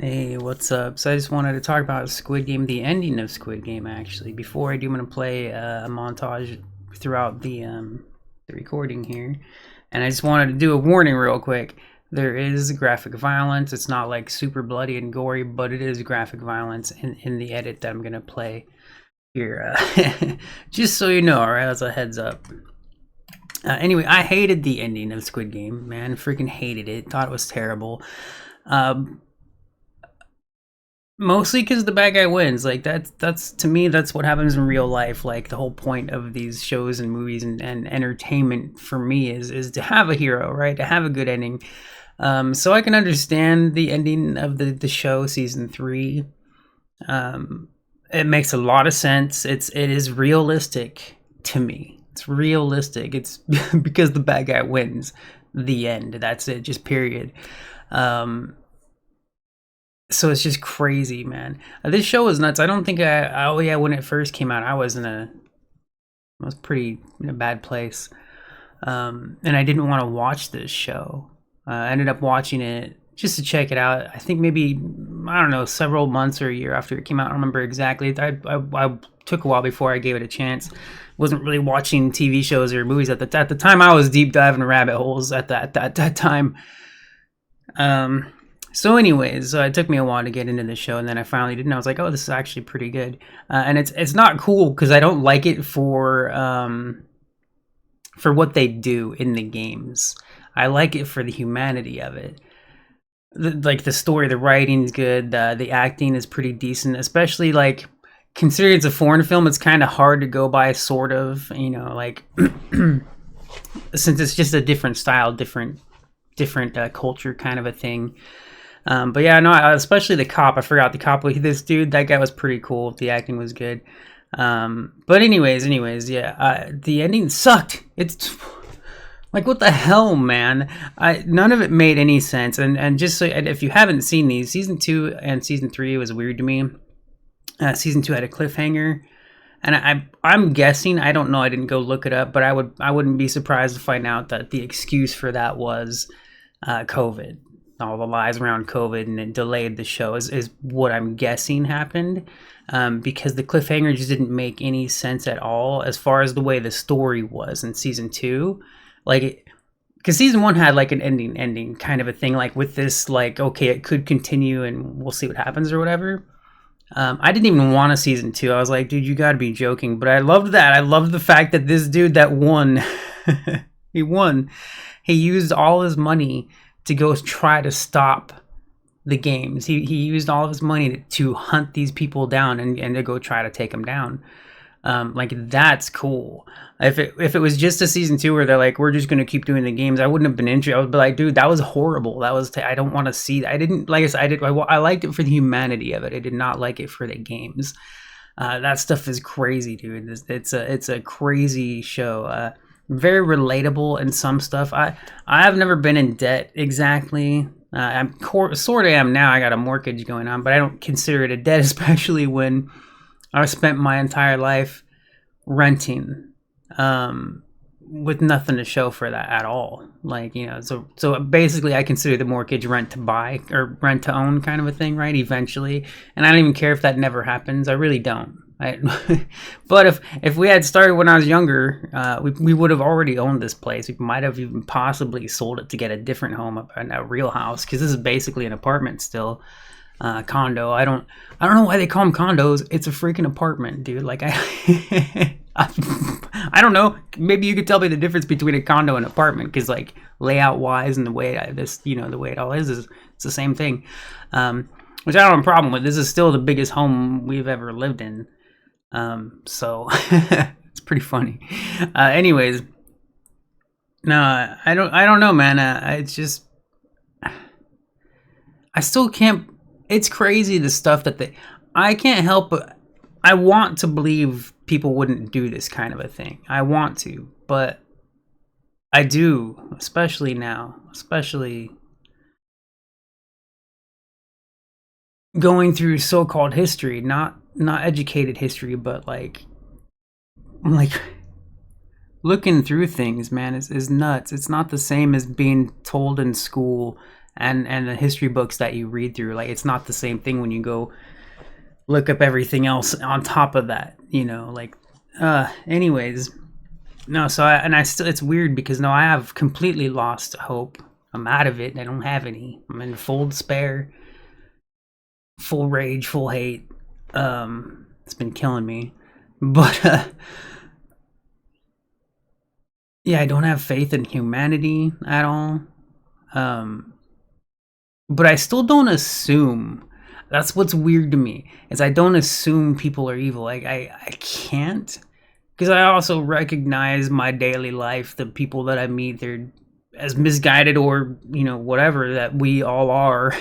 Hey, what's up? So I just wanted to talk about Squid Game, the ending of Squid Game, actually. Before I do, I'm gonna play a montage throughout the recording here, and I just wanted to do a warning real quick. There is graphic violence. It's not like super bloody and gory, but it is graphic violence in the edit that I'm gonna play here. Just so you know, all right, as a heads up. Anyway, I hated the ending of Squid Game, man. Freaking hated it. Thought it was terrible. Um, Mostly because the bad guy wins. Like that's to me that's what happens in real life. Like the whole point of these shows and movies and entertainment for me is to have a hero, right? To have a good ending. So I can understand the ending of the show season 3. It makes a lot of sense. It is realistic to me. It's realistic. It's because the bad guy wins. The end. That's it. Just period. Um, so it's just crazy, man. This show was nuts. I don't think oh yeah, when it first came out, I was pretty in a bad place. And I didn't want to watch this show. I ended up watching it just to check it out. I think maybe, I don't know, several months or a year after it came out. I don't remember exactly. I took a while before I gave it a chance. Wasn't really watching TV shows or movies at the time. I was deep diving rabbit holes at that time. So anyways, it took me a while to get into the show, and then I finally did, and I was like, "Oh, this is actually pretty good." And it's not cool because I don't like it for what they do in the games. I like it for the humanity of it. Like the story, the writing's good, the acting is pretty decent, especially like considering it's a foreign film. It's kind of hard to go by, sort of, like since it's just a different style, different culture kind of a thing. But yeah, no, especially the cop. I forgot the cop. This dude, that guy was pretty cool. The acting was good. But anyways, yeah. The ending sucked. It's like, what the hell, man? None of it made any sense. And just so, and if you haven't seen these, season 2 and season 3 was weird to me. Season 2 had a cliffhanger. And I'm guessing, I don't know, I didn't go look it up, but I wouldn't be surprised to find out that the excuse for that was COVID. All the lies around COVID, and it delayed the show is what I'm guessing happened, because the cliffhanger just didn't make any sense at all as far as the way the story was in season 2. Like, because season 1 had like an ending kind of a thing, like with this, like, okay, it could continue and we'll see what happens or whatever. I didn't even want a season 2. I was like, dude, you gotta be joking. But I loved that. I loved the fact that this dude that won, he won. He used all his money to go try to stop the games. He used all of his money to hunt these people down and to go try to take them down. Like, that's cool. If it was just a season 2 where they're like, we're just gonna keep doing the games, I wouldn't have been interested. I would be like, dude, that was horrible. That was I don't want to see that. I didn't, like I said, I liked it for the humanity of it. I did not like it for the games. That stuff is crazy, dude. It's a crazy show. Very relatable in some stuff. I've never been in debt exactly. I'm sort of am now. I got a mortgage going on, but I don't consider it a debt, especially when I spent my entire life renting, with nothing to show for that at all. Like, so basically I consider the mortgage rent to buy or rent to own kind of a thing, right? Eventually. And I don't even care if that never happens. I really don't. But if we had started when I was younger, we would have already owned this place. We might have even possibly sold it to get a different home, a real house, because this is basically an apartment still. Condo. I don't know why they call them condos. It's a freaking apartment, dude. Like, I don't know. Maybe you could tell me the difference between a condo and apartment, because like layout wise and the way the way it all is it's the same thing. Which I don't have a problem with. This is still the biggest home we've ever lived in. So it's pretty funny. Anyways, no, I don't know, man. It's just, I still can't. It's crazy the stuff that I can't help but I want to believe people wouldn't do this kind of a thing. I want to, but I do, especially now, especially going through so-called history, not educated history, but like looking through things, man, is nuts. It's not the same as being told in school and the history books that you read through. Like, it's not the same thing when you go look up everything else on top of that, you know, like, anyways. No, so I still, it's weird because no, I have completely lost hope. I'm out of it. I don't have any. I'm in full despair, full rage, full hate. It's been killing me. But yeah, I don't have faith in humanity at all. But I still don't assume. That's what's weird to me, is I don't assume people are evil. Like, I can't, because I also recognize my daily life, the people that I meet, they're as misguided or, you know, whatever that we all are.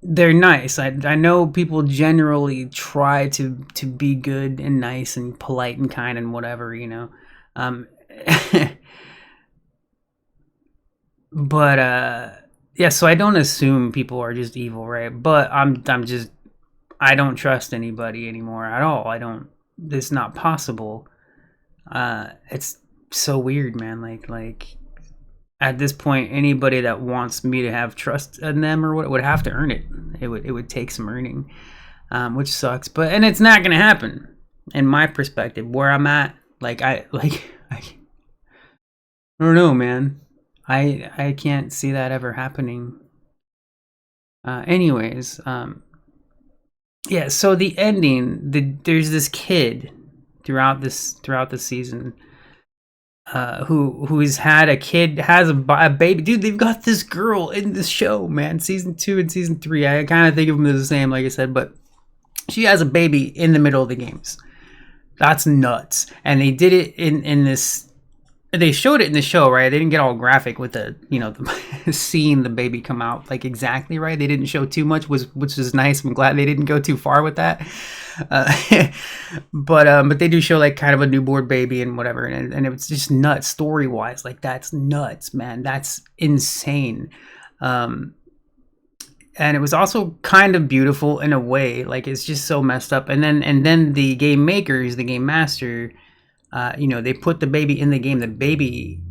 They're nice. I know people generally try to be good and nice and polite and kind and whatever, you know. But yeah, so I don't assume people are just evil, right? But I'm just, I don't trust anybody anymore at all. I don't. It's not possible. It's so weird, man. Like at this point, anybody that wants me to have trust in them or what would have to earn it. It would take some earning, which sucks. But and it's not gonna happen, in my perspective, where I'm at. I don't know, man. I can't see that ever happening. Anyways, yeah. So the ending, there's this kid throughout the season, who's had a kid, has a baby. Dude, they've got this girl in this show, man. Season 2 and season 3. I kind of think of them as the same, like I said, but she has a baby in the middle of the games. That's nuts. And they did it in this. They showed it in the show, right? They didn't get all graphic with the, you know, seeing the baby come out like exactly right. They didn't show too much, which is nice. I'm glad they didn't go too far with that. But they do show like kind of a newborn baby and whatever, and it was just nuts story wise. Like, that's nuts, man. That's insane. And it was also kind of beautiful in a way. Like, it's just so messed up. And then the game makers, the game master, you know, they put the baby in the game. The baby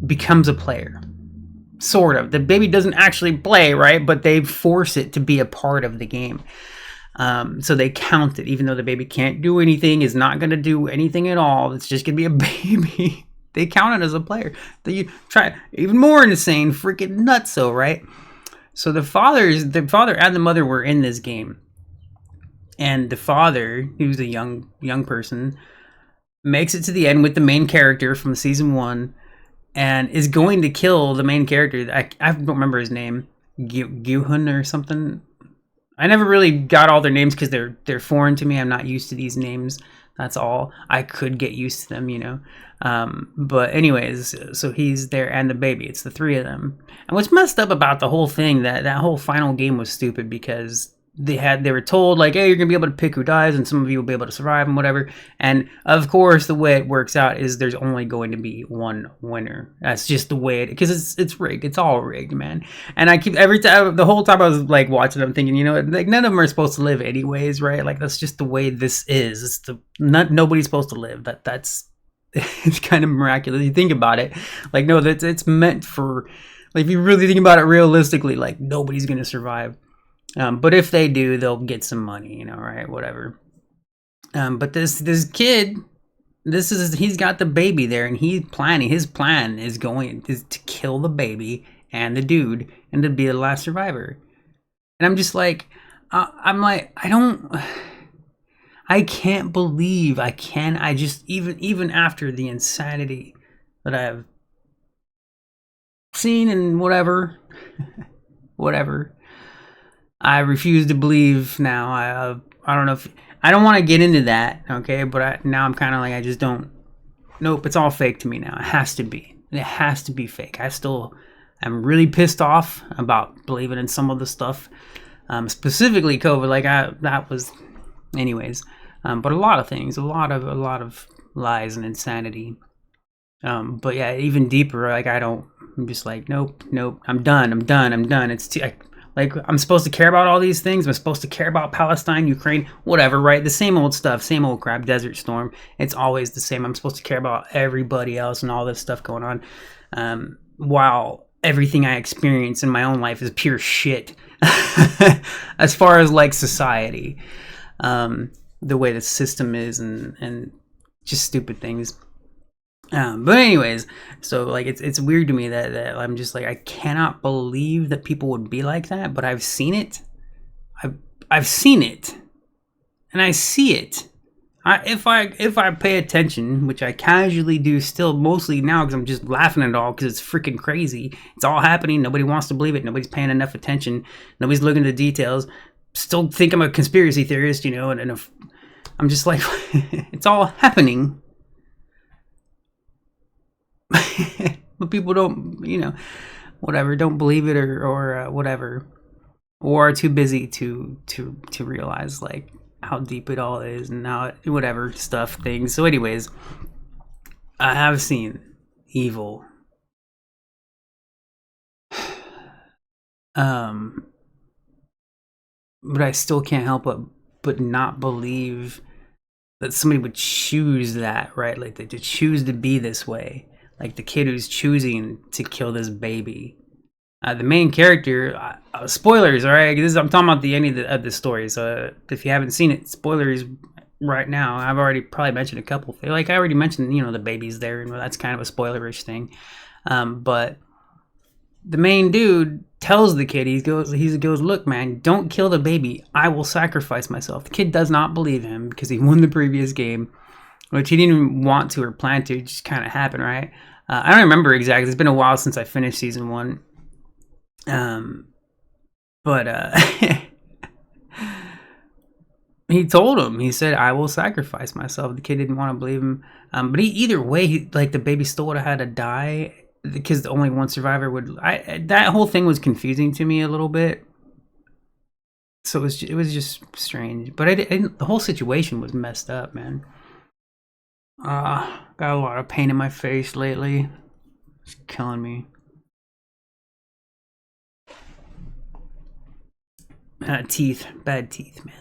becomes a player, sort of. The baby doesn't actually play, right? But they force it to be a part of the game. So they count it, even though the baby can't do anything, is not going to do anything at all. It's just going to be a baby. They count it as a player. You try even more insane, freaking nutso, right? So the father and the mother were in this game, and the father, who's a young person, makes it to the end with the main character from season 1, and is going to kill the main character. I don't remember his name, Gyuhun or something. I never really got all their names because they're foreign to me. I'm not used to these names. That's all. I could get used to them, you know. But anyways, so he's there and the baby. It's the three of them. And what's messed up about the whole thing, that whole final game was stupid, because they were told, like, hey, you're gonna be able to pick who dies and some of you will be able to survive and whatever. And of course, the way it works out is there's only going to be one winner. That's just the way it, because it's rigged. It's all rigged, man. And I keep, every time, the whole time I was like watching, I'm thinking, you know, like, none of them are supposed to live anyways, right? Like, that's just the way this is. It's nobody's supposed to live. That's it's kind of miraculous. You think about it, like, no, it's meant for, like, if you really think about it realistically, like, nobody's gonna survive. But if they do, they'll get some money, you know, right? Whatever. But this kid, he's got the baby there, and his plan is to kill the baby and the dude, and to be the last survivor. And I'm just like, I can't believe I just, even after the insanity that I've seen and whatever, I refuse to believe now. I don't know if, I don't want to get into that, okay? But now I'm kind of like, I just don't. Nope, it's all fake to me now. It has to be. It has to be fake. I'm really pissed off about believing in some of the stuff, specifically COVID. Like, that was, anyways. But a lot of things, a lot of lies and insanity. But yeah, even deeper. Like, I'm just like, nope. I'm done. It's too. Like, I'm supposed to care about all these things. I'm supposed to care about Palestine, Ukraine, whatever, right? The same old stuff, same old crap, Desert Storm. It's always the same. I'm supposed to care about everybody else and all this stuff going on. while everything I experience in my own life is pure shit. As far as like society, the way the system is, and just stupid things. But anyways, so like it's weird to me that I'm just like, I cannot believe that people would be like that, but I've seen it. I've seen it, and I see it. If I pay attention, which I casually do still, mostly now because I'm just laughing at it all because it's freaking crazy. It's all happening. Nobody wants to believe it. Nobody's paying enough attention. Nobody's looking at the details. Still think I'm a conspiracy theorist, and if I'm just like, it's all happening. But people don't, whatever, don't believe it or whatever, or are too busy to realize like how deep it all is and how whatever stuff things. So anyways, I have seen evil. But I still can't help but not believe that somebody would choose that, right? Like they choose to be this way. Like the kid who's choosing to kill this baby. The main character, spoilers, all right? I'm talking about the end of the story. So if you haven't seen it, spoilers right now. I've already probably mentioned a couple. Like I already mentioned, the baby's there, and that's kind of a spoilerish thing. But the main dude tells the kid, he goes, look, man, don't kill the baby. I will sacrifice myself. The kid does not believe him because he won the previous game, which he didn't even want to or plan to. It just kind of happened, right? I don't remember exactly. It's been a while since I finished season 1. But he told him, he said, I will sacrifice myself. The kid didn't want to believe him. But either way, like the baby still would have had to die because the only one survivor would. That whole thing was confusing to me a little bit. So it was just strange. But the whole situation was messed up, man. Got a lot of pain in my face lately. It's killing me. Teeth, bad teeth, man.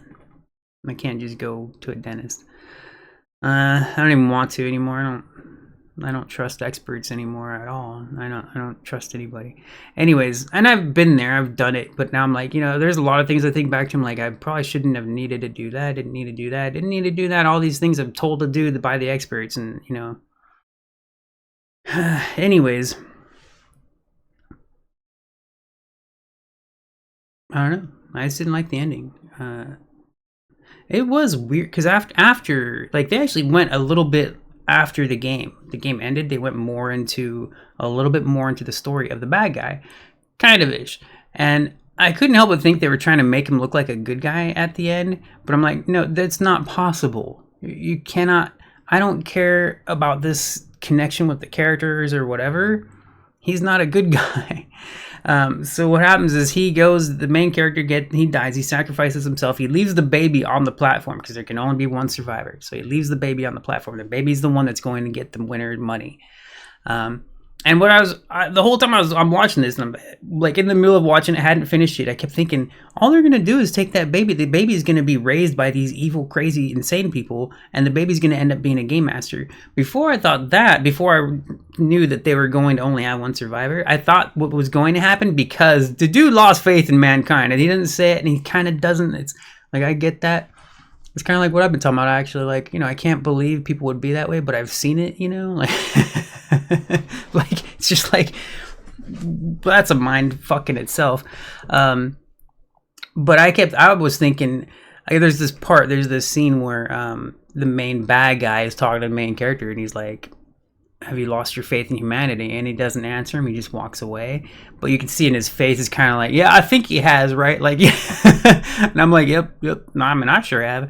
I can't just go to a dentist. I don't even want to anymore. I don't trust experts anymore at all. I don't trust anybody. Anyways, and I've been there, I've done it, but now I'm like, there's a lot of things I think back to. I'm like, I probably shouldn't have needed to do that. Didn't need to do that. Didn't need to do that. All these things I'm told to do by the experts, and anyways, I don't know. I just didn't like the ending. It was weird because after like they actually went a little bit after the game ended. They went a little bit more into the story of the bad guy, kind of ish. And I couldn't help but think they were trying to make him look like a good guy at the end. But I'm like, no, that's not possible. You cannot. I don't care about this connection with the characters or whatever. He's not a good guy. So what happens is the main character he dies, he sacrifices himself, he leaves the baby on the platform because there can only be one survivor. So he leaves the baby on the platform. The baby's the one that's going to get the winner money. And what the whole time I'm watching this, and I'm like in the middle of watching it, hadn't finished it. I kept thinking, all they're gonna do is take that baby. The baby is gonna be raised by these evil, crazy, insane people, and the baby's gonna end up being a game master. Before I knew that they were going to only have one survivor, I thought what was going to happen because the dude lost faith in mankind, and he didn't say it, and he kind of doesn't. It's like I get that. It's kind of like what I've been talking about. Actually, like I can't believe people would be that way, but I've seen it. Like. Like it's just like that's a mind fuck in itself. But I was thinking, there's this scene where the main bad guy is talking to the main character, and he's like, have you lost your faith in humanity? And he doesn't answer him. He just walks away. But you can see in his face, it's kind of like, yeah, I think he has, right? Like, and I'm like, yep. No, I mean, I sure have.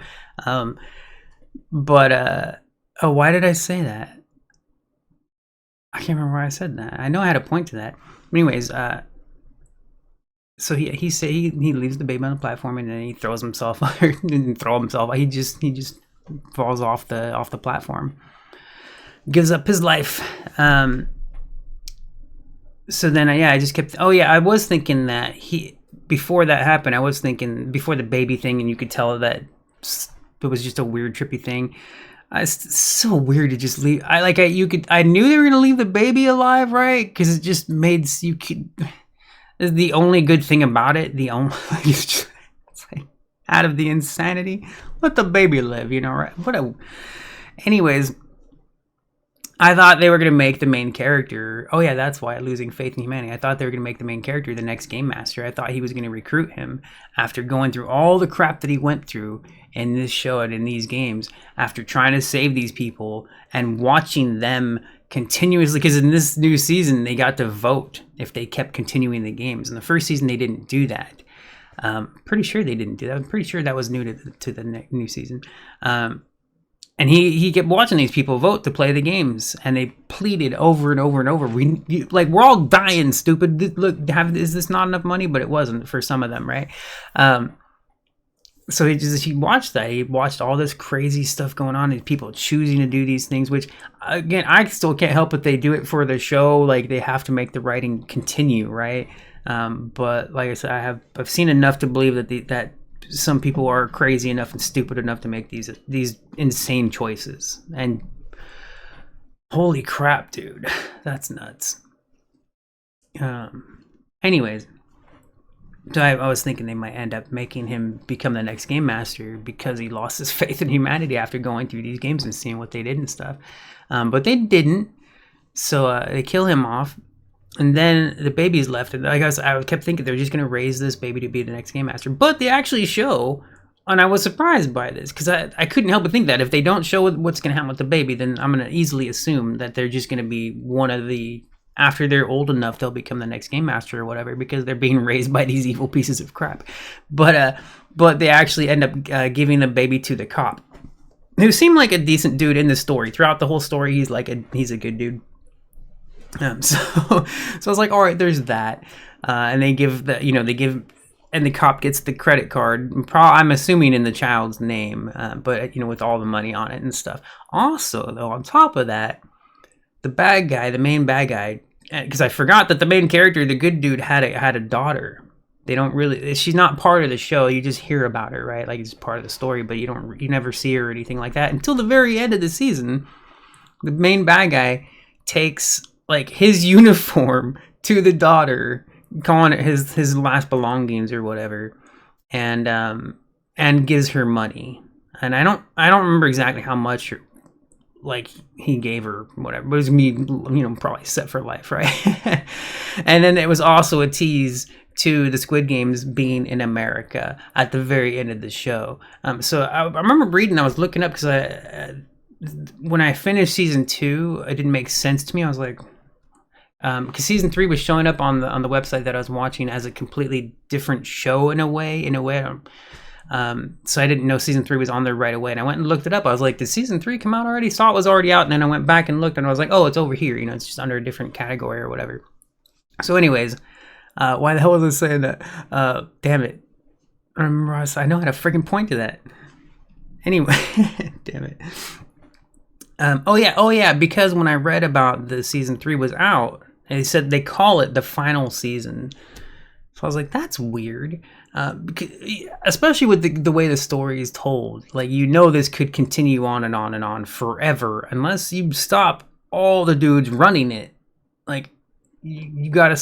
Why did I say that? I can't remember why I said that. I know I had a point to that. But anyways, so he leaves the baby on the platform, and then he throws himself. Didn't throw himself. He just falls off the platform. Gives up his life. So then, I just kept. I was thinking that before that happened. I was thinking before the baby thing, and you could tell that it was just a weird, trippy thing. It's so weird to just leave. I knew they were gonna leave the baby alive, right? Because it just made you could. The only good thing about it, the only it's like, out of the insanity, let the baby live, you know, right? Anyways, I thought they were gonna make the main character. Oh yeah, that's why losing faith in humanity. I thought they were gonna make the main character the next game master. I thought he was gonna recruit him after going through all the crap that he went through in this show and in these games, after trying to save these people and watching them continuously, because in this new season they got to vote if they kept continuing the games. In the first season they didn't do that. Pretty sure they didn't do that. I'm pretty sure that was new to the new season. And he kept watching these people vote to play the games, and they pleaded over and over and over. We're all dying, stupid. Look, is this not enough money? But it wasn't for some of them, right? So he watched that. He watched all this crazy stuff going on, and people choosing to do these things, which, again, I still can't help but they do it for the show. Like, they have to make the writing continue, right? But like I said, I've seen enough to believe that some people are crazy enough and stupid enough to make these insane choices. And holy crap, dude, that's nuts. Anyways. So I was thinking they might end up making him become the next game master because he lost his faith in humanity after going through these games and seeing what they did and stuff. But they didn't. So they kill him off. And then the baby's left. And I kept thinking they're just going to raise this baby to be the next game master. But they actually show, and I was surprised by this, because I couldn't help but think that if they don't show what's going to happen with the baby, then I'm going to easily assume that they're just going to be one of the... After they're old enough, they'll become the next game master or whatever, because they're being raised by these evil pieces of crap. But they actually end up giving the baby to the cop, who seemed like a decent dude in the story. Throughout the whole story, he's a good dude. So I was like, all right, there's that. And they give and the cop gets the credit card. I'm assuming in the child's name, but with all the money on it and stuff. Also, though, on top of that, the main bad guy, because I forgot that the main character, the good dude, had a daughter. She's not part of the show. You just hear about her, right? Like, it's part of the story, but you never see her or anything like that until the very end of the season. The main bad guy takes like his uniform to the daughter, calling it his last belongings or whatever, and gives her money. And I don't remember exactly how much. Like, he gave her whatever, but it was me, probably set for life, right? And then it was also a tease to the Squid Games being in America at the very end of the show. So I remember reading, I was looking up, because when I finished season 2, it didn't make sense to me. I was like, because season 3 was showing up on the website that I was watching as a completely different show in a way. So I didn't know season 3 was on there right away, and I went and looked it up. I was like, did season 3 come out already? Saw it was already out, and then I went back and looked, and I was like, oh, it's over here. It's just under a different category or whatever. So anyways, why the hell was I saying that? Damn it. I remember I know I had a freaking point to that. Anyway, damn it. Oh yeah, because when I read about the season 3 was out, they said they call it the final season. So I was like, that's weird. Because, especially with the way the story is told. Like, this could continue on and on and on forever unless you stop all the dudes running it. Like, you gotta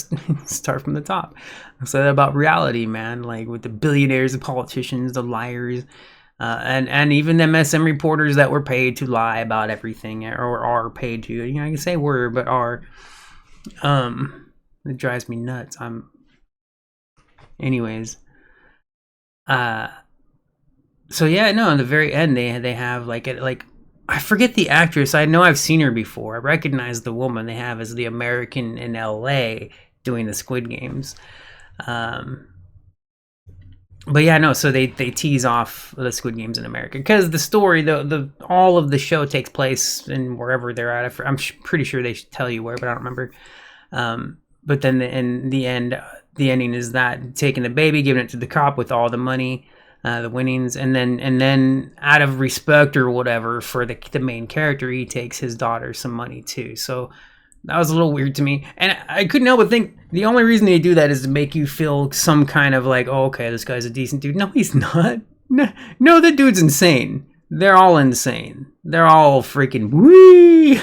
start from the top. I said that about reality, man. Like, with the billionaires, the politicians, the liars, and even the MSM reporters that were paid to lie about everything, or are paid to. I can say were, but are. It drives me nuts. Anyways. So yeah, no, in the very end they have like I forget the actress. I know I've seen her before. I recognize the woman they have as the American in LA doing the Squid Games. But yeah, no, so they tease off the Squid Games in America, because the story, the all of the show takes place in wherever they're at. I'm pretty sure they should tell you where, but I don't remember. But then in the end, the ending is that taking the baby, giving it to the cop with all the money, the winnings, and then out of respect or whatever for the main character, he takes his daughter some money too. So that was a little weird to me, and I couldn't help but think the only reason they do that is to make you feel some kind of like, oh, okay, this guy's a decent dude. No, he's not. No, the dude's insane. they're all insane. They're all freaking wee.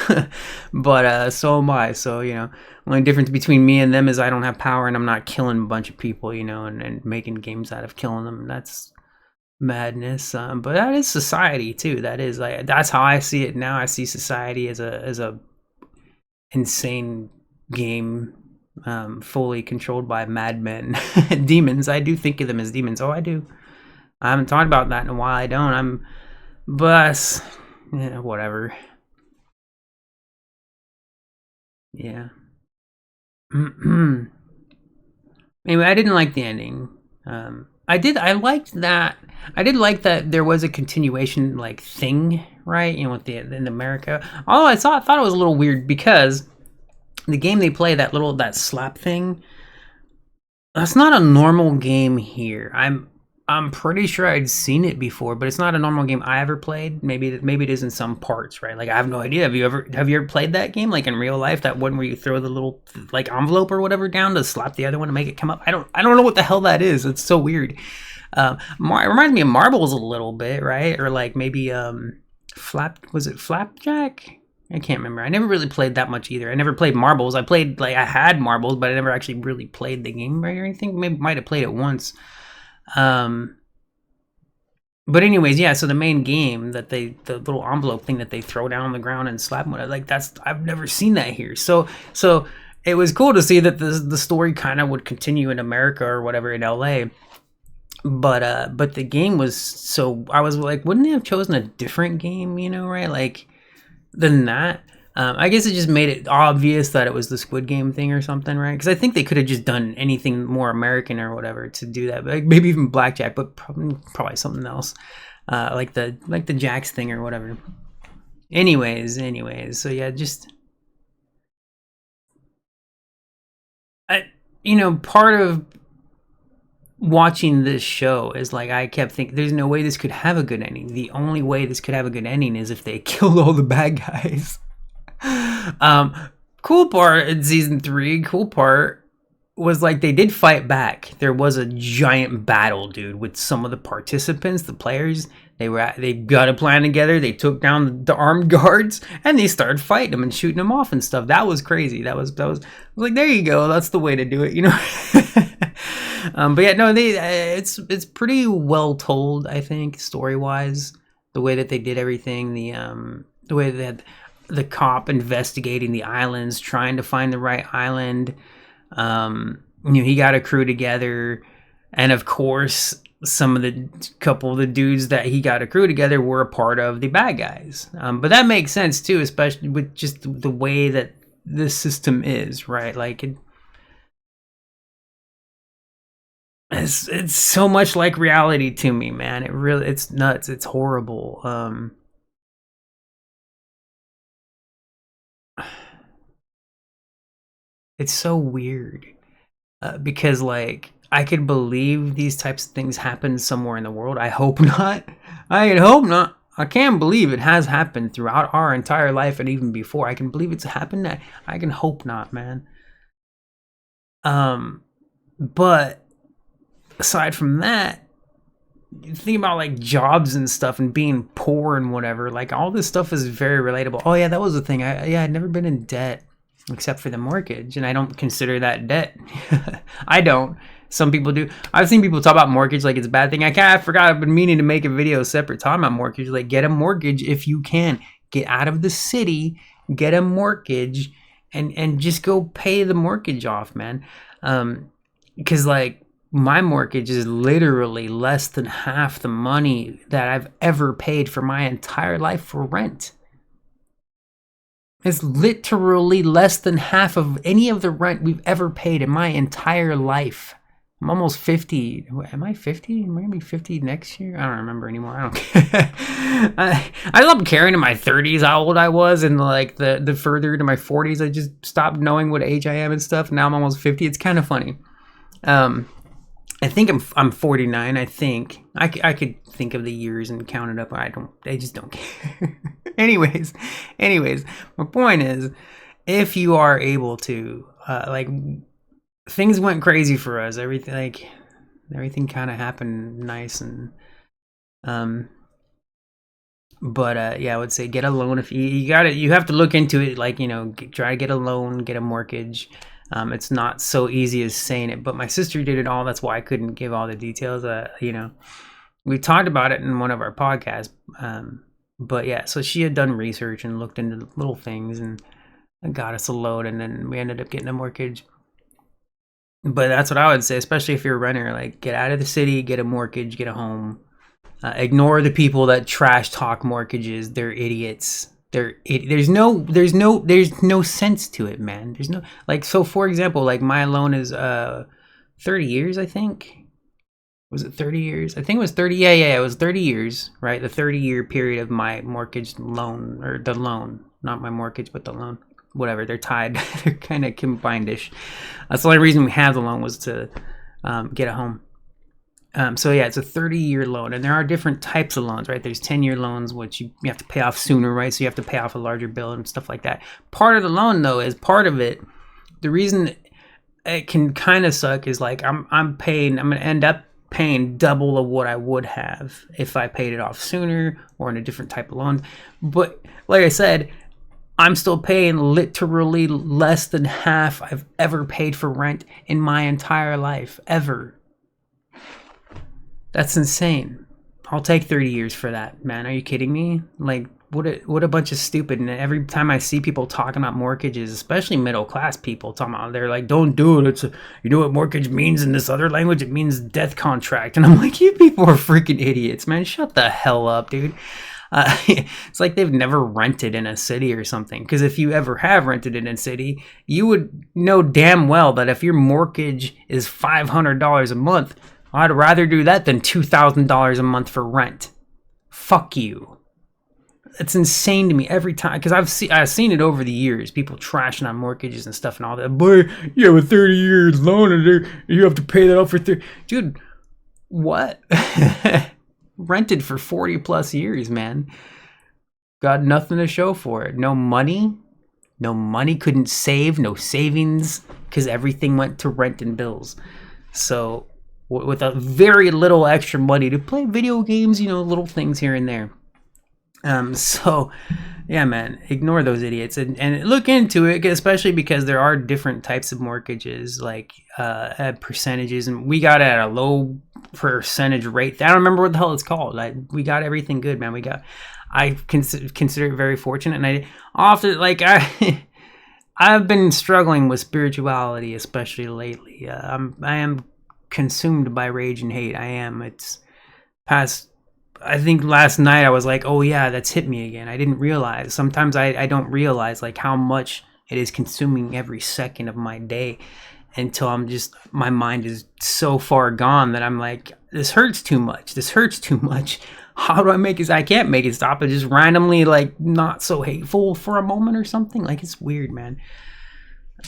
But so am I. So, you know, only difference between me and them is I don't have power and I'm not killing a bunch of people, you know, and making games out of killing them. That's madness. But that is society too. That is like that's how I see it now. I see society as a insane game, fully controlled by madmen, demons. I do think of them as demons. Oh, I do. I haven't talked about that in a while. I don't. But yeah, whatever. Yeah. Anyway, I didn't like the ending. I did. I liked that. I did like that there was a continuation like thing, right? You know, with the in America. Although I thought it was a little weird because the game they play that slap thing. That's not a normal game here. I'm pretty sure I'd seen it before, but it's not a normal game I ever played. Maybe it is in some parts, right? Like I have no idea. Have you ever played that game like in real life? That one where you throw the little like envelope or whatever down to slap the other one to make it come up. I don't know what the hell that is. It's so weird. It reminds me of marbles a little bit, right? Or like maybe was it flapjack? I can't remember. I never really played that much either. I never played marbles. I had marbles, but I never actually really played the game right or anything. Maybe might have played it once. Um, but anyways, yeah. So the main game the little envelope thing that they throw down on the ground and slap them with, like I've never seen that here. So it was cool to see that the story kind of would continue in America or whatever in LA. But the game was so I was like, wouldn't they have chosen a different game? You know, right? Like than that. I guess it just made it obvious that it was the Squid Game thing or something, right? Because I think they could have just done anything more American or whatever to do that, like maybe even blackjack, but probably something else, like the jacks thing or whatever. Anyways, so yeah, just part of watching this show is like I kept thinking, there's no way this could have a good ending. The only way this could have a good ending is if they killed all the bad guys. um cool part in season 3, cool part was like they did fight back. There was a giant battle, dude, with some of the participants, the players. They got a plan together. They took down the armed guards and they started fighting them and shooting them off and stuff. That was crazy. That was like, there you go. That's the way to do it, you know. But yeah, no, it's pretty well told, I think, story wise. The way that they did everything, the way that the cop investigating the islands, trying to find the right island. He got a crew together, and of course, some of the couple of the dudes that he got a crew together were a part of the bad guys. But that makes sense too, especially with just the way that the system is, right? Like it's so much like reality to me, man. It's nuts. It's horrible. It's so weird because like I could believe these types of things happen somewhere in the world. I hope not. I hope not. I can't believe it has happened throughout our entire life and even before. I can believe it's happened. I can hope not, man. But aside from that, you think about like jobs and stuff and being poor and whatever. Like all this stuff is very relatable. Oh yeah, that was the thing. I'd never been in debt except for the mortgage, and I don't consider that debt. I don't. Some people do. I've seen people talk about mortgage like it's a bad thing. I forgot. I've been meaning to make a video separate talking about mortgage. Like, get a mortgage if you can. Get out of the city, get a mortgage, and just go pay the mortgage off, man. Because like my mortgage is literally less than half the money that I've ever paid for my entire life for rent. It's literally less than half of any of the rent we've ever paid in my entire life. I'm almost 50. Am I 50? Am I going to be 50 next year? I don't remember anymore. I don't care. I stopped caring in my 30s how old I was, and like the further to my 40s, I just stopped knowing what age I am and stuff. Now I'm almost 50. It's kind of funny. I think I'm 49. I think I could think of the years and count it up. I just don't care. anyways, my point is, if you are able to, like, things went crazy for us. Everything kind of happened nice, and But yeah, I would say get a loan if you got it. You have to look into it, like, try to get a loan, get a mortgage. It's not so easy as saying it, but my sister did it all. That's why I couldn't give all the details. We talked about it in one of our podcasts. But yeah, so she had done research and looked into little things and got us a loan, and then we ended up getting a mortgage. But that's what I would say, especially if you're a renter. Like, get out of the city, get a mortgage, get a home. Ignore the people that trash talk mortgages. They're idiots. There's no sense to it, man. There's no, like, so for example, like my loan is 30 years, I think. Was it 30 years? I think it was 30. Yeah, it was 30 years, right? The 30-year period of my mortgage loan, or the loan, not my mortgage, but the loan. Whatever, they're tied. They're kind of combined-ish. That's the only reason we have the loan, was to get a home. So yeah, it's a 30-year loan, and there are different types of loans, right? There's 10-year loans, which you have to pay off sooner, right? So you have to pay off a larger bill and stuff like that. Part of the loan, though, is part of it. The reason it can kind of suck is, like, I'm going to end up paying double of what I would have if I paid it off sooner or in a different type of loan. But like I said, I'm still paying literally less than half I've ever paid for rent in my entire life, ever. That's insane. I'll take 30 years for that, man. Are you kidding me? Like, what a bunch of stupid. And every time I see people talking about mortgages, especially middle class people, talking about, they're like, don't do it. You know what mortgage means in this other language? It means death contract. And I'm like, you people are freaking idiots, man. Shut the hell up, dude. It's like they've never rented in a city or something. Because if you ever have rented in a city, you would know damn well that if your mortgage is $500 a month, I'd rather do that than $2,000 a month for rent. Fuck you. It's insane to me every time, because I've seen it over the years. People trashing on mortgages and stuff and all that. Boy, you have a 30 years loan and you have to pay that off for 30. Dude, what? Rented for 40 plus years, man. Got nothing to show for it. No money. Couldn't save. No savings, because everything went to rent and bills. So with a very little extra money to play video games, little things here and there. So yeah, man, ignore those idiots and look into it, especially because there are different types of mortgages, like at percentages, and we got it at a low percentage rate. I don't remember what the hell it's called. We got everything good, man. I consider it very fortunate, and I often, like, I've been struggling with spirituality, especially lately. I am consumed by rage and hate. I am. It's past. I think last night I was like, oh yeah, that's hit me again. I didn't realize. Sometimes I don't realize, like, how much it is consuming every second of my day, until my mind is so far gone that I'm like, this hurts too much. How do I make it? I can't make it stop. I just randomly, like, not so hateful for a moment or something. Like, it's weird, man.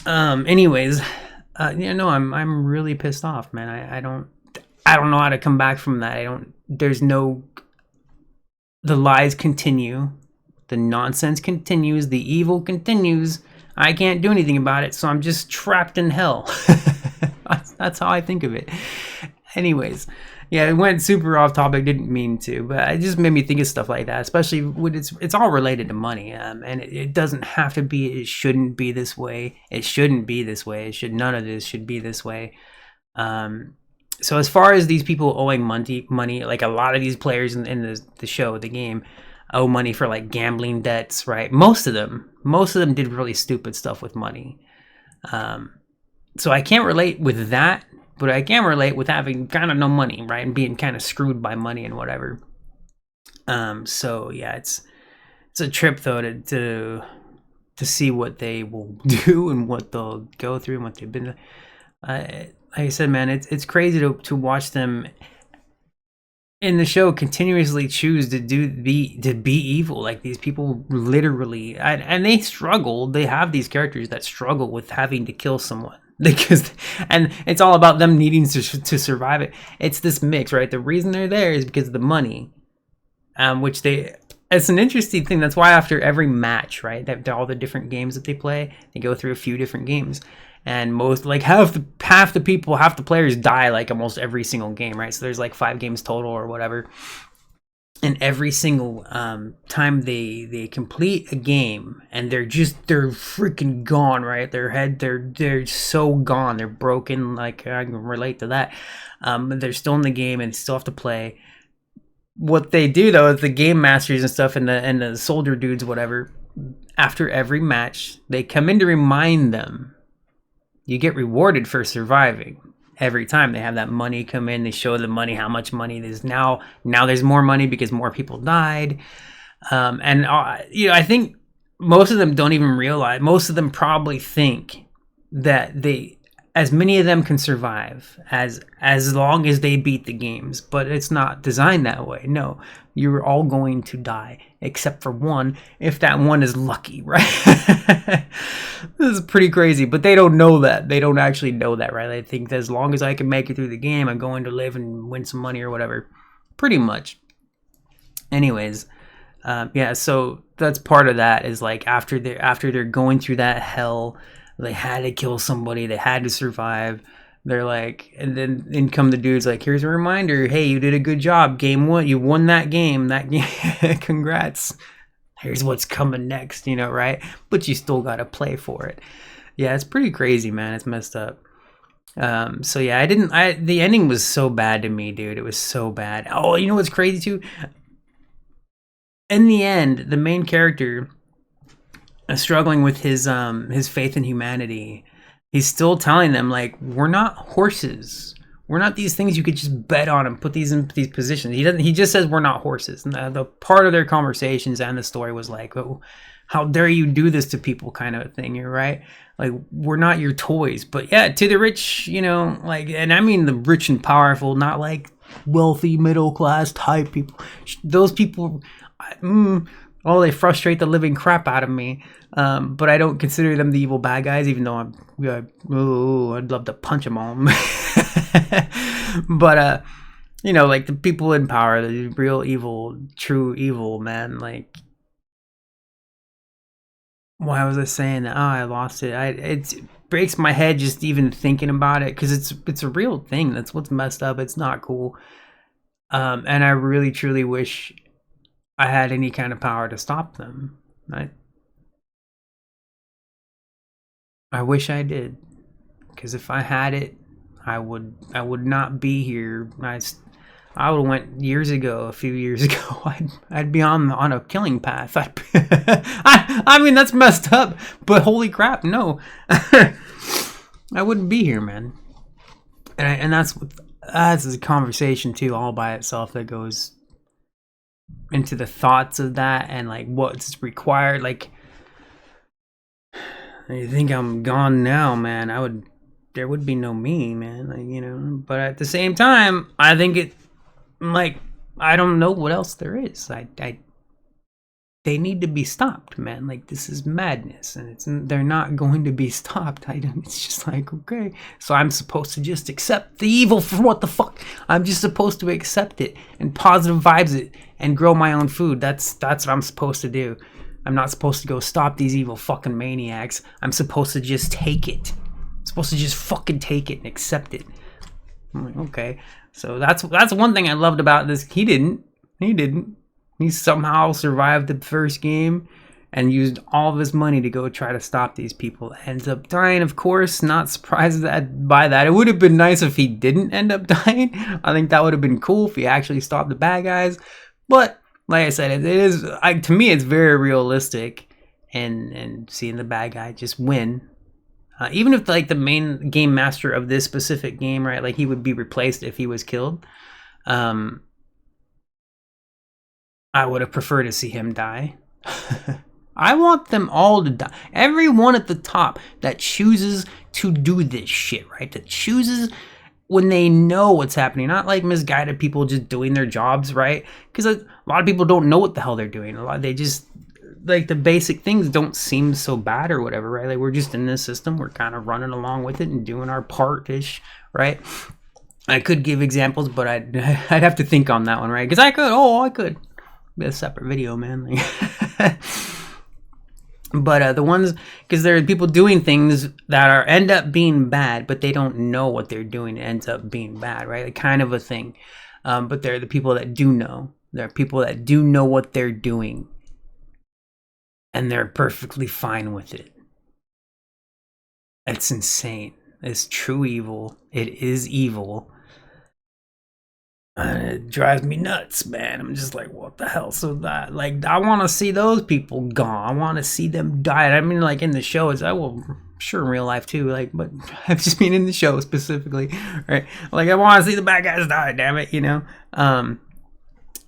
Anyways, I'm really pissed off, man. I don't know how to come back from that. The lies continue, the nonsense continues, the evil continues. I can't do anything about it, so I'm just trapped in hell. That's how I think of it. Anyways, yeah, it went super off topic, didn't mean to, but it just made me think of stuff like that, especially when it's all related to money, and it doesn't have to be. It shouldn't be this way. It shouldn't be this way. None of this should be this way. So as far as these people owing money, like a lot of these players in the show, the game, owe money for, like, gambling debts, right? Most of them did really stupid stuff with money. So I can't relate with that, but I can relate with having kind of no money, right? And being kind of screwed by money and whatever. So yeah, it's a trip though to see what they will do and what they'll go through and what they've been. Like I said, man, it's crazy to watch them in the show continuously choose to be evil. Like, these people literally, and they struggle. They have these characters that struggle with having to kill someone, and it's all about them needing to survive it. It's this mix, right? The reason they're there is because of the money, it's an interesting thing. That's why after every match, right, that all the different games that they play, they go through a few different games. And most, like, half the players die, like, almost every single game, right? So there's like 5 games total or whatever. And every single time they complete a game and they're freaking gone, right? They're so gone, they're broken. Like, I can relate to that. They're still in the game and still have to play. What they do though is the game masters and stuff, and the soldier dudes, whatever, after every match they come in to remind them, you get rewarded for surviving. Every time they have that money come in, they show the money, how much money there's now. Now there's more money because more people died. And I think most of them don't even realize. Most of them probably think that as many of them can survive as long as they beat the games, but it's not designed that way. No, you're all going to die except for one, if that one is lucky, right? This is pretty crazy, but they don't know that. They don't actually know that, right? They think that as long as I can make it through the game, I'm going to live and win some money or whatever. Pretty much. Anyways, so that's part of that, is like after they're going through that hell, they had to kill somebody, they had to survive. They're like, and then in come the dudes like, here's a reminder, hey, you did a good job, game one, you won that game, congrats. Here's what's coming next, right? But you still gotta play for it. Yeah, it's pretty crazy, man. It's messed up. So yeah, the ending was so bad to me, dude. It was so bad. Oh, you know what's crazy too? In the end, the main character is struggling with his faith in humanity. He's still telling them, like, we're not horses. We're not these things you could just bet on and put these in these positions. He just says we're not horses. And the part of their conversations and the story was like, oh, how dare you do this to people, kind of a thing. You're right. Like, we're not your toys. But yeah, to the rich, like, and I mean the rich and powerful, not like wealthy middle class type people. Those people, they frustrate the living crap out of me. But I don't consider them the evil bad guys, even though I'd love to punch them all. But like the people in power, the real evil, true evil, man. Like, why was I saying that? Oh, I lost it. It breaks my head just even thinking about it, because it's a real thing. That's what's messed up. It's not cool. And I really truly wish I had any kind of power to stop them. I wish I did, because if I had it, I would not be here. I would have went years ago, a few years ago. I'd be on a killing path. I mean, that's messed up, but holy crap, no. I wouldn't be here, man. And that's a conversation too, all by itself, that goes into the thoughts of that and like what's required. Like, I think I'm gone now, man. There would be no me, man. Like, but at the same time, I think I don't know what else there is. They need to be stopped, man. Like, this is madness, and they're not going to be stopped. It's just like, okay, so I'm supposed to just accept the evil for what the fuck? I'm just supposed to accept it and positive vibes it and grow my own food. That's what I'm supposed to do. I'm not supposed to go stop these evil fucking maniacs. I'm supposed to just take it. I'm supposed to just fucking take it and accept it. I'm like, okay. So that's one thing I loved about this. He didn't. He somehow survived the first game and used all of his money to go try to stop these people. Ends up dying, of course. Not surprised by that. It would have been nice if he didn't end up dying. I think that would have been cool if he actually stopped the bad guys. But like I said, it is, to me, it's very realistic, and seeing the bad guy just win. Even if like the main game master of this specific game, right, like he would be replaced if he was killed. I would have preferred to see him die. I want them all to die. Everyone at the top that chooses to do this shit, right? That chooses when they know what's happening, not like misguided people just doing their jobs, right? Because a lot of people don't know what the hell they're doing. They just, like, the basic things don't seem so bad or whatever, right? Like, we're just in this system, we're kind of running along with it and doing our part-ish, right? I could give examples, but I'd have to think on that one, right? Because I could be a separate video, man. But the ones, because there are people doing things that end up being bad, but they don't know what they're doing. It ends up being bad, right? Like, kind of a thing. But they're the people that do know. There are people that do know what they're doing, and they're perfectly fine with it. It's insane. It's true evil. It is evil. And it drives me nuts, man. I'm just like, what the hell? So that, like, I want to see those people gone. I want to see them die. I mean, like in the show, it's sure in real life too. Like, but I just mean in the show specifically, right? Like, I want to see the bad guys die. Damn it, you know.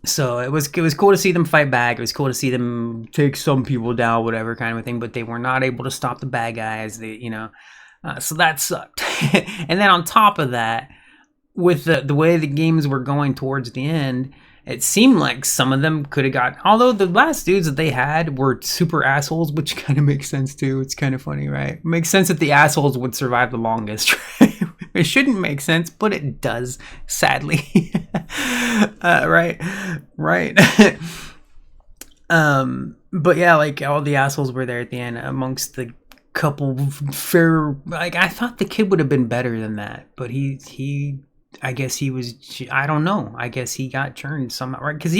So it was cool to see them fight back. It was cool to see them take some people down, whatever kind of a thing. But they were not able to stop the bad guys. So that sucked. And then on top of that, with the way the games were going towards the end, it seemed like some of them could have got. Although the last dudes that they had were super assholes, which kind of makes sense too. It's kind of funny, right? It makes sense that the assholes would survive the longest. It shouldn't make sense, but it does, sadly. Right. But yeah, like all the assholes were there at the end amongst the couple fair. Like I thought the kid would have been better than that, but he. I guess he was. I don't know. I guess he got turned somehow, right? Because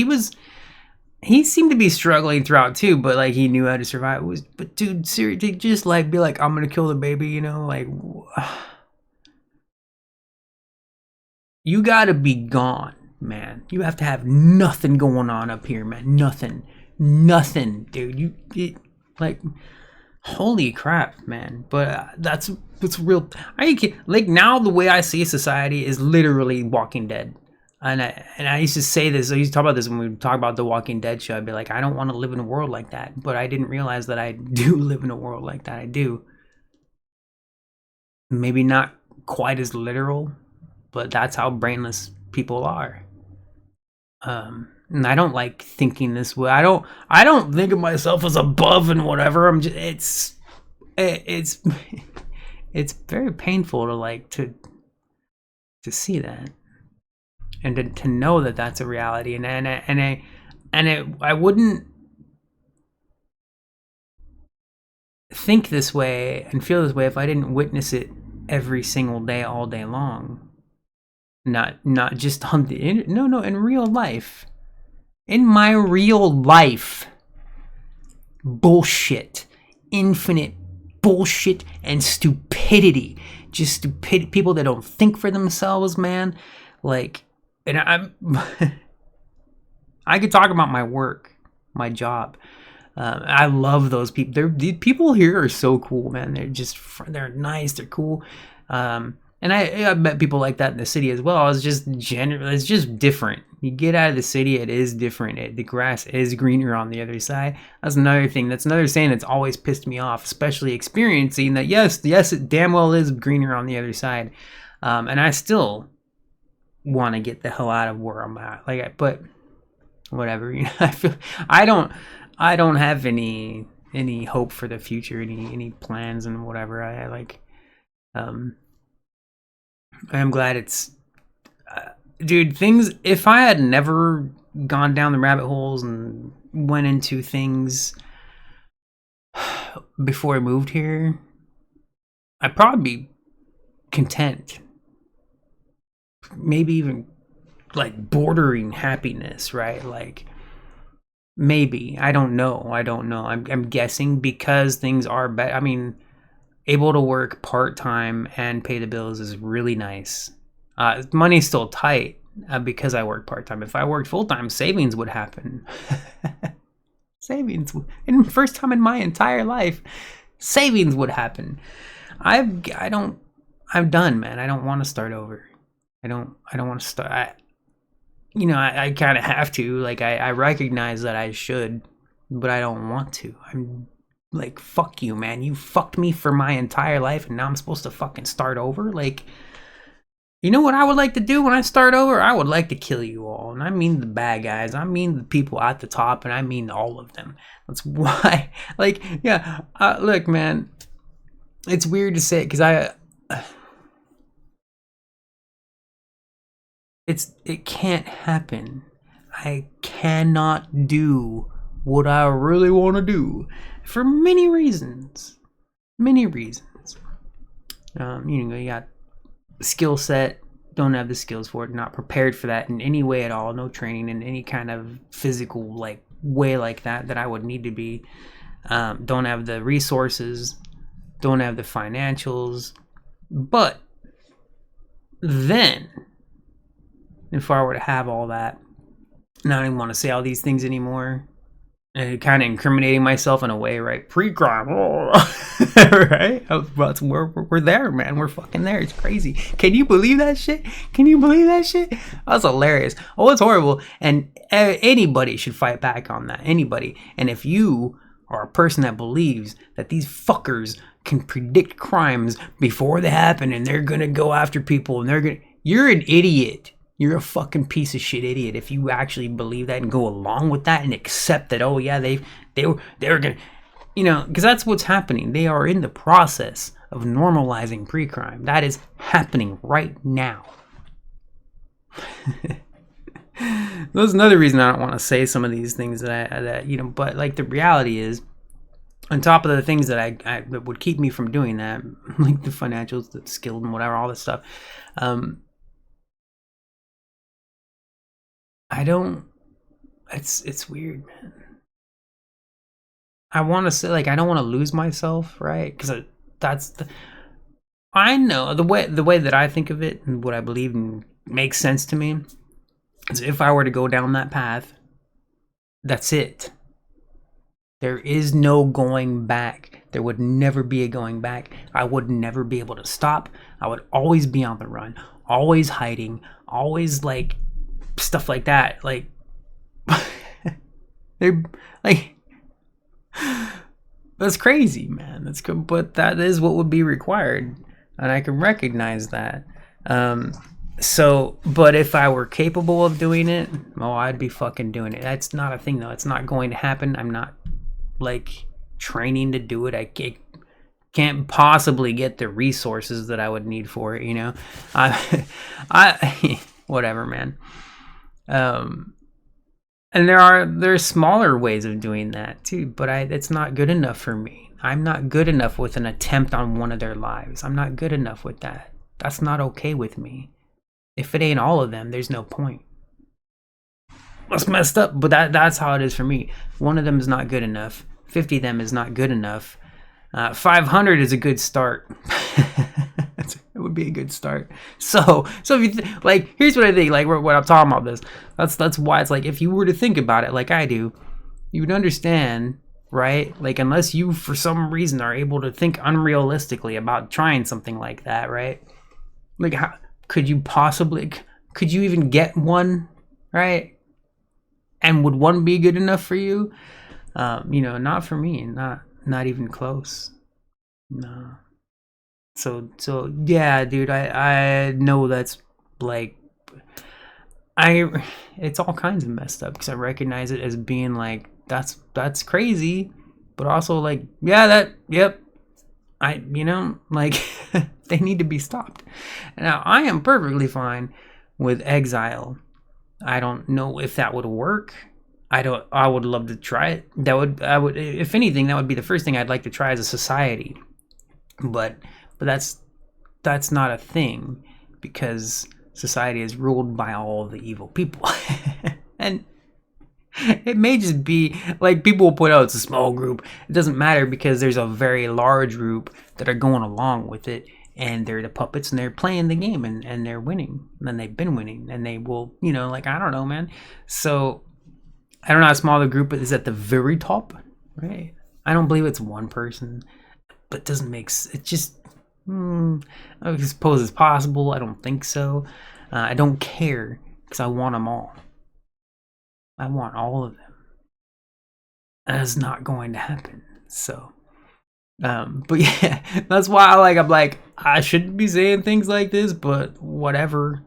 he seemed to be struggling throughout too, but like he knew how to survive. But dude, seriously, just like be like, I'm gonna kill the baby, you know, like. You gotta be gone, man. You have to have nothing going on up here, man. Nothing, dude. Like, holy crap, man. But that's real. Like now, the way I see society is literally Walking Dead. And I used to say this. I used to talk about this when we talk about the Walking Dead show. I'd be like, I don't want to live in a world like that. But I didn't realize that I do live in a world like that. I do. Maybe not quite as literal, but that's how brainless people are. And I don't like thinking this way. I don't think of myself as above and whatever. I'm just it's very painful to like to see that and to know that that's a reality. I wouldn't think this way and feel this way if I didn't witness it every single day, all day long. Not just on the internet. No, in real life. In my real life. Bullshit. Infinite bullshit and stupidity. Just stupid people that don't think for themselves, man. Like, and I could talk about my work, my job. I love those people. The people here are so cool, man. They're nice. They're cool. And I met people like that in the city as well. It's just different. You get out of the city, it is different. The grass is greener on the other side. That's another thing. That's another saying that's always pissed me off, especially experiencing that. Yes, it damn well is greener on the other side. And I still want to get the hell out of where I'm at. But whatever, you know. I don't have any hope for the future, any plans and whatever. I'm glad it's, dude, if I had never gone down the rabbit holes and went into things before I moved here, I'd probably be content. Maybe even like bordering happiness, right? Like maybe, I don't know. I'm guessing because things are better. I mean, able to work part-time and pay the bills is really nice. Money's still tight because I work part-time. If I worked full-time, savings would happen. Savings. And first time in my entire life, savings would happen. I'm done, man. I don't want to start over. I don't want to start. I kind of have to. Like, I recognize that I should, but I don't want to. I'm like, fuck you, man. You fucked me for my entire life, and now I'm supposed to fucking start over? Like, you know what I would like to do when I start over? I would like to kill you all. And I mean the bad guys. I mean the people at the top, and I mean all of them. That's why, like, yeah, look, man, it's weird to say it, because it can't happen. I cannot do what I really want to do. For many reasons. You got skill set, don't have the skills for it, not prepared for that in any way at all, no training in any kind of physical like way like that I would need to be. Don't have the resources, don't have the financials. But then, if I were to have all that, and I don't even want to say all these things anymore, and kind of incriminating myself in a way, right? Pre-crime, right? But we're there, man. We're fucking there. It's crazy. Can you believe that shit? Can you believe that shit? That's hilarious. Oh, it's horrible. And anybody should fight back on that. Anybody. And if you are a person that believes that these fuckers can predict crimes before they happen and they're gonna go after people and you're an idiot. You're a fucking piece of shit idiot if you actually believe that and go along with that and accept that, oh yeah, they were gonna, because that's what's happening. They are in the process of normalizing pre-crime. That is happening right now. That's another reason I don't want to say some of these things but like the reality is, on top of the things that that would keep me from doing that, like the financials, the skill and whatever, all this stuff, it's weird, man. I want to say, like, I don't want to lose myself, right? Because I know the way that I think of it and what I believe and makes sense to me is if I were to go down that path, that's it. There is no going back. There would never be a going back. I would never be able to stop. I would always be on the run, always hiding, always like stuff like that. Like, they're like, that's crazy, man. That's good, but that is what would be required, and I can recognize that. But if I were capable of doing it, I'd be fucking doing it. That's not a thing, though. It's not going to happen. I'm not like training to do it. I can't possibly get the resources that I would need for it. I whatever, man. And there's smaller ways of doing that too, but it's not good enough for me. I'm not good enough with an attempt on one of their lives. I'm not good enough with that. That's not okay with me. If it ain't all of them, there's no point. That's messed up, but that's how it is for me. One of them is not good enough. 50 of them is not good enough. 500 is a good start. It would be a good start. So if you like, here's what I think. Like, what I'm talking about this. That's why it's like, if you were to think about it like I do, you would understand, right? Like, unless you for some reason are able to think unrealistically about trying something like that, right? Like, how could you even get one, right? And would one be good enough for you? Not for me. Not even close. No. So yeah, dude, I know that's like, it's all kinds of messed up because I recognize it as being like, that's crazy, but also like, yeah, yep, like they need to be stopped. Now, I am perfectly fine with exile. I don't know if that would work. I would love to try it. If anything, that would be the first thing I'd like to try as a society. But that's not a thing, because society is ruled by all the evil people. And it may just be like, people will point out it's a small group. It doesn't matter, because there's a very large group that are going along with it, and they're the puppets, and they're playing the game, and they're winning, and they've been winning, and they will, like, I don't know, man. So I don't know how small the group is at the very top, right? I don't believe it's one person, but it doesn't make it just, I suppose it's possible. I don't think so. I don't care, because I want them all. I want all of them. And it's not going to happen. So, but yeah, that's why I'm like, I shouldn't be saying things like this, but whatever.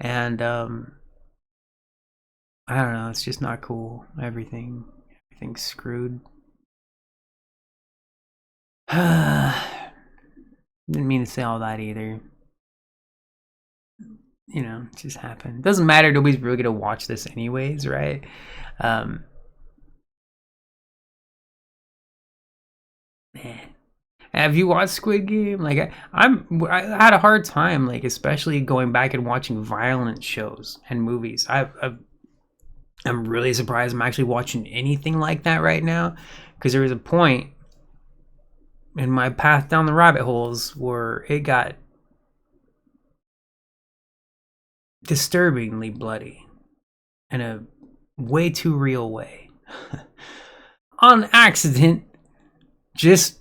And, I don't know, it's just not cool. Everything's screwed. Didn't mean to say all that either. It just happened. Doesn't matter. Nobody's really gonna watch this anyways, right? Man. Have you watched Squid Game? Like I had a hard time, like especially going back and watching violent shows and movies. I'm really surprised I'm actually watching anything like that right now, because there was a point in my path down the rabbit holes where it got disturbingly bloody in a way too real way. On accident, just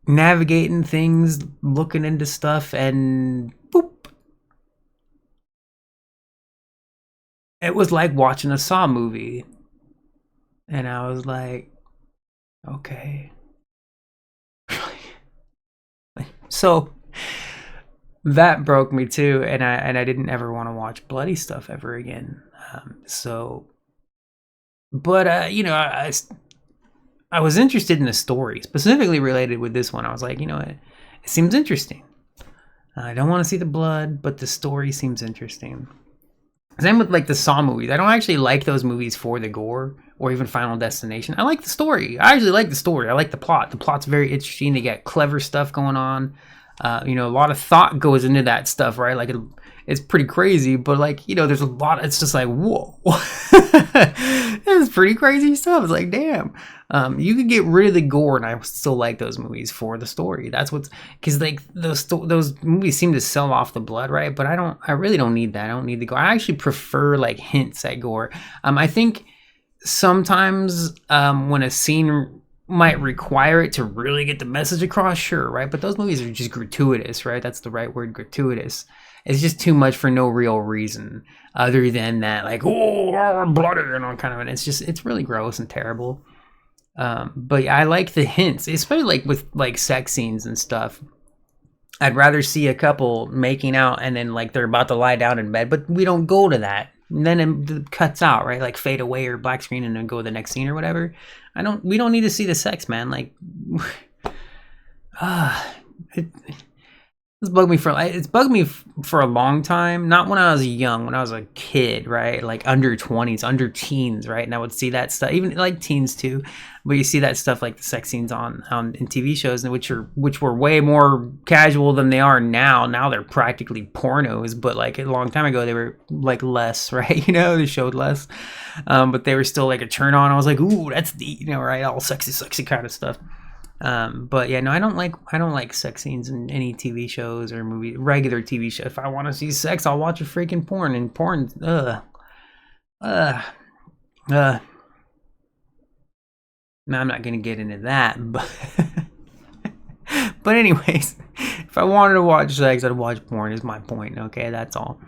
navigating things, looking into stuff, and boop. It was like watching a Saw movie. And I was like, okay. So that broke me too, and I didn't ever want to watch bloody stuff ever again. But I was interested in the story, specifically related with this one. I was like, it seems interesting. I don't want to see the blood, but the story seems interesting. Same with like the Saw movies. I don't actually like those movies for the gore or even Final Destination. I like the story. I actually like the story. I like the plot. The plot's very interesting. They got clever stuff going on. A lot of thought goes into that stuff, right? Like it's pretty crazy, but like, there's a lot. It's just like, whoa, it's pretty crazy stuff. It's like, damn, you could get rid of the gore, and I still like those movies for the story. That's what's because like those movies seem to sell off the blood, right? But I really don't need that. I don't need the gore. I actually prefer like hints at gore. I think sometimes when a scene might require it to really get the message across, sure, right? But those movies are just gratuitous, right? That's the right word, gratuitous. It's just too much for no real reason other than that, like, oh, bloody, kind of, and it's really gross and terrible. But I like the hints, especially like with like sex scenes and stuff. I'd rather see a couple making out and then like they're about to lie down in bed, but we don't go to that. And then it cuts out, right? Like fade away or black screen and then go to the next scene or whatever. We don't need to see the sex, man. Like, it's bugged me for a long time. Not when I was young, when I was a kid, right? Like under 20s, under teens, right? And I would see that stuff, even like teens too. But you see that stuff like the sex scenes on in TV shows, which were way more casual than they are now. Now they're practically pornos, but like a long time ago they were like less, right? They showed less, but they were still like a turn on. I was like, ooh, that's the right, all sexy kind of stuff. But yeah, no, I don't like sex scenes in any TV shows or movie, regular TV show. If I want to see sex, I'll watch a freaking porn, and porn, no, I'm not gonna get into that, but but anyways, if I wanted to watch sex, I'd watch porn. Is my point? Okay, that's all.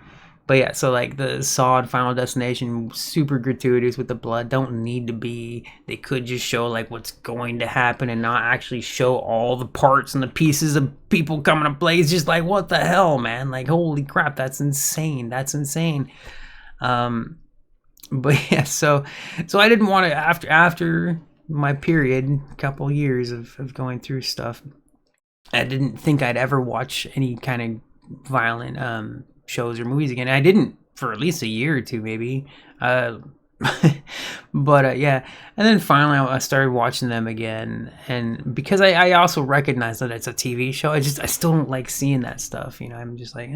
But yeah, so like the Saw and Final Destination, super gratuitous with the blood. Don't need to be. They could just show like what's going to happen and not actually show all the parts and the pieces of people coming to play. It's just like, what the hell, man? Like, holy crap, that's insane. That's insane. But yeah, so I didn't want to after my period, couple years of going through stuff. I didn't think I'd ever watch any kind of violent shows or movies again. I didn't for at least a year or two, maybe. But yeah, and then finally I started watching them again, and because I also recognize that it's a TV show, I still don't like seeing that stuff. I'm just like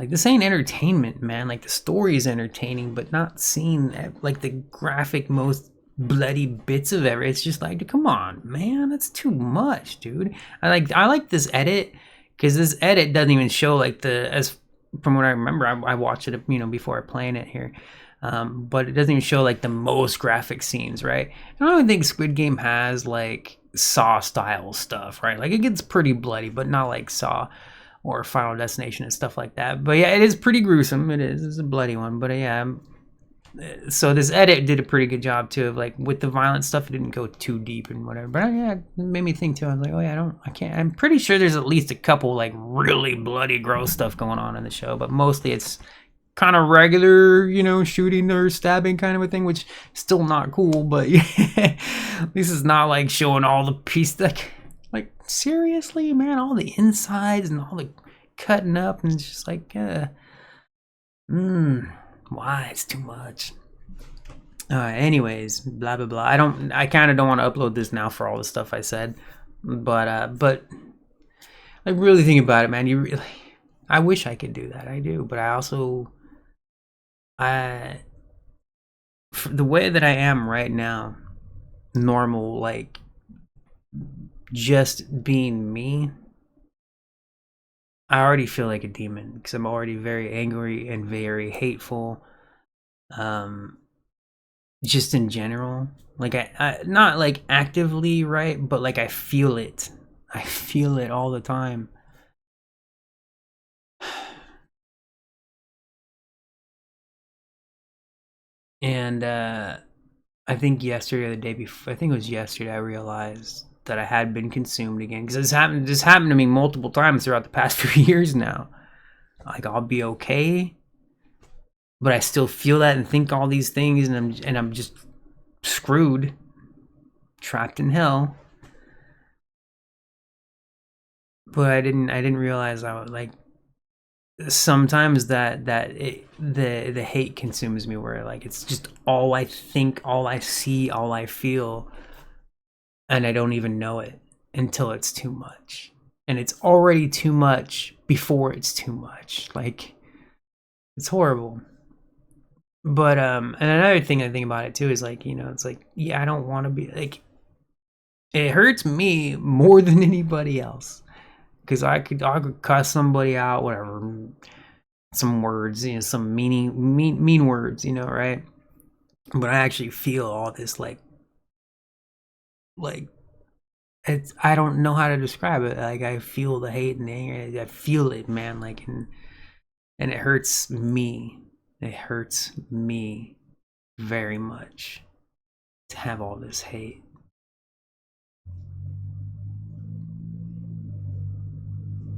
this ain't entertainment, man. Like the story is entertaining, but not seeing like the graphic most bloody bits of it. It's just like, come on, man, that's too much, dude. I like this edit, because this edit doesn't even show like as from what I remember, I watched it before playing it here, but it doesn't even show like the most graphic scenes, right? I don't even think Squid Game has like Saw style stuff, right? Like it gets pretty bloody, but not like Saw or Final Destination and stuff like that. But yeah, it is pretty gruesome. It's a bloody one, but yeah. So this edit did a pretty good job too of like with the violent stuff. It didn't go too deep and whatever, but yeah, it made me think too. I was like, oh yeah, I can't. I'm pretty sure there's at least a couple like really bloody, gross stuff going on in the show, but mostly it's kind of regular, shooting or stabbing kind of a thing, which still not cool. But yeah, this is not like showing all the pieces. Like seriously, man, all the insides and all the cutting up, and it's just like, why? It's too much. Anyways, blah blah blah. I kind of don't want to upload this now for all the stuff I said, But like really think about it, man. You really, I wish I could do that. I do, but I also I the way that I am right now, normal, like just being me, I already feel like a demon because I'm already very angry and very hateful. Um, just in general, like I not like actively, right, but like I feel it. I feel it all the time. And I think yesterday or the day before, I think it was yesterday, I realized that I had been consumed again because this happened to me multiple times throughout the past few years now. Like I'll be okay, but I still feel that and think all these things, and I'm just screwed, trapped in hell. But I didn't realize I would like sometimes the hate consumes me where like it's just all I think, all I see, all I feel, and I don't even know it until it's too much. And it's already too much before it's too much. Like it's horrible. But and another thing I think about it too is like, it's like, yeah, I don't want to be like, it hurts me more than anybody else because I could cuss somebody out, whatever, some words, some mean words, right? But I actually feel all this like it's I don't know how to describe it. Like I feel the hate and the anger. I feel it, man. Like and it hurts me. It hurts me very much to have all this hate.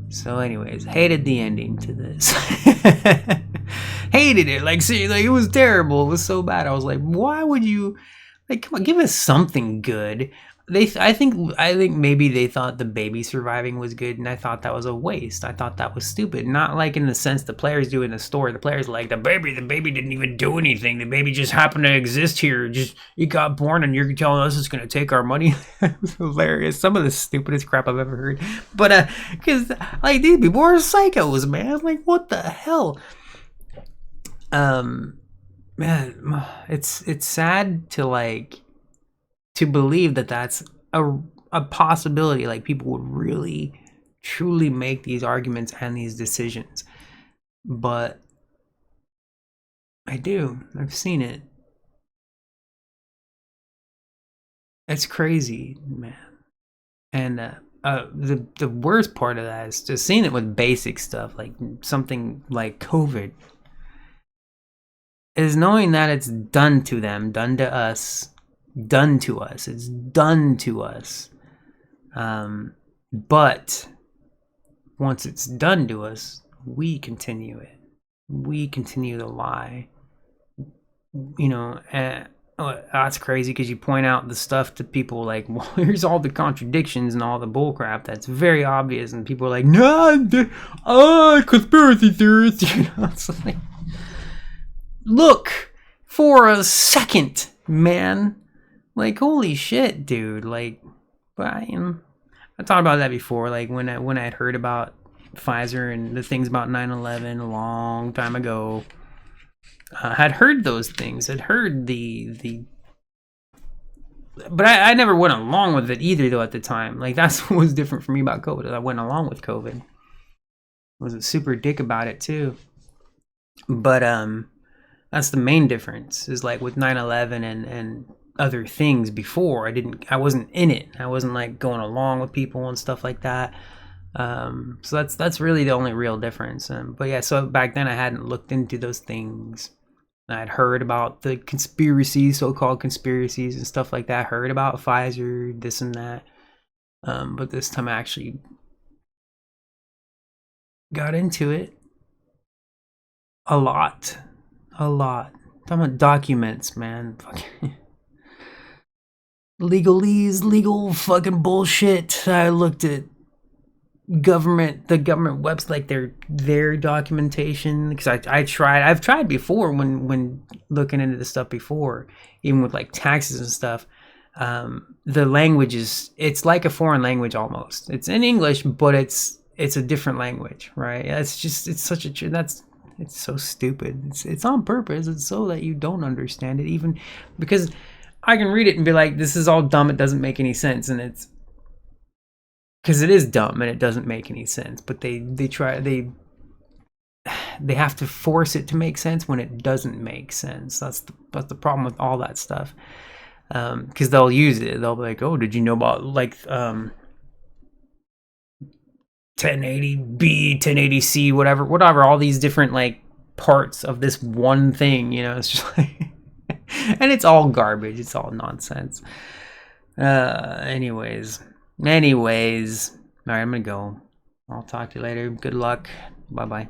So, anyways, hated the ending to this. Hated it. Like, see, like it was terrible. It was so bad. I was like, why would you? Like, come on, give us something good. I think maybe they thought the baby surviving was good, and I thought that was a waste. I thought that was stupid. Not like in the sense the players do in the story. The players like the baby didn't even do anything. The baby just happened to exist here. Just it got born, and you're telling us it's gonna take our money. It was hilarious. Some of the stupidest crap I've ever heard. But because like these people are psychos, man. Like what the hell? Um, man, it's sad to believe that that's a possibility. Like people would really truly make these arguments and these decisions, but I've seen it. It's crazy, man. And the worst part of that is just seeing it with basic stuff like something like COVID is knowing that it's done to them, done to us, done to us. It's done to us. But once it's done to us, we continue it. We continue the lie. That's crazy because you point out the stuff to people like, well, here's all the contradictions and all the bullcrap that's very obvious, and people are like, no, conspiracy theorists. It's like, look for a second, man. Like, holy shit, dude. Like, I thought about that before. Like when I had heard about Pfizer and the things about 9/11 a long time ago. Had heard those things. Had heard but I never went along with it either, though. At the time, like that's what was different for me about COVID. I went along with COVID. I was a super dick about it too. But that's the main difference. Is like with 9/11 and other things before. I wasn't in it. I wasn't like going along with people and stuff like that. So that's really the only real difference. But yeah, so back then I hadn't looked into those things. I'd heard about the conspiracies, so-called conspiracies and stuff like that. Heard about Pfizer, this and that. But this time I actually got into it a lot. Talking about documents, man. Legalese, legal fucking bullshit. I looked at the government website, like their documentation, because I've tried before when looking into this stuff before, even with like taxes and stuff. the language it's like a foreign language almost. It's in English, but it's a different language, right? It's such a it's so stupid. It's on purpose. It's so that you don't understand it, even because I can read it and be like, this is all dumb. It doesn't make any sense, and it's because it is dumb and it doesn't make any sense. But they have to force it to make sense when it doesn't make sense. That's the problem with all that stuff. Because they'll use it. They'll be like, oh, did you know about like 1080B, 1080C, whatever, all these different like parts of this one thing, it's just like, and it's all garbage. It's all nonsense. Anyways, all right, I'm gonna go. I'll talk to you later. Good luck. Bye-bye.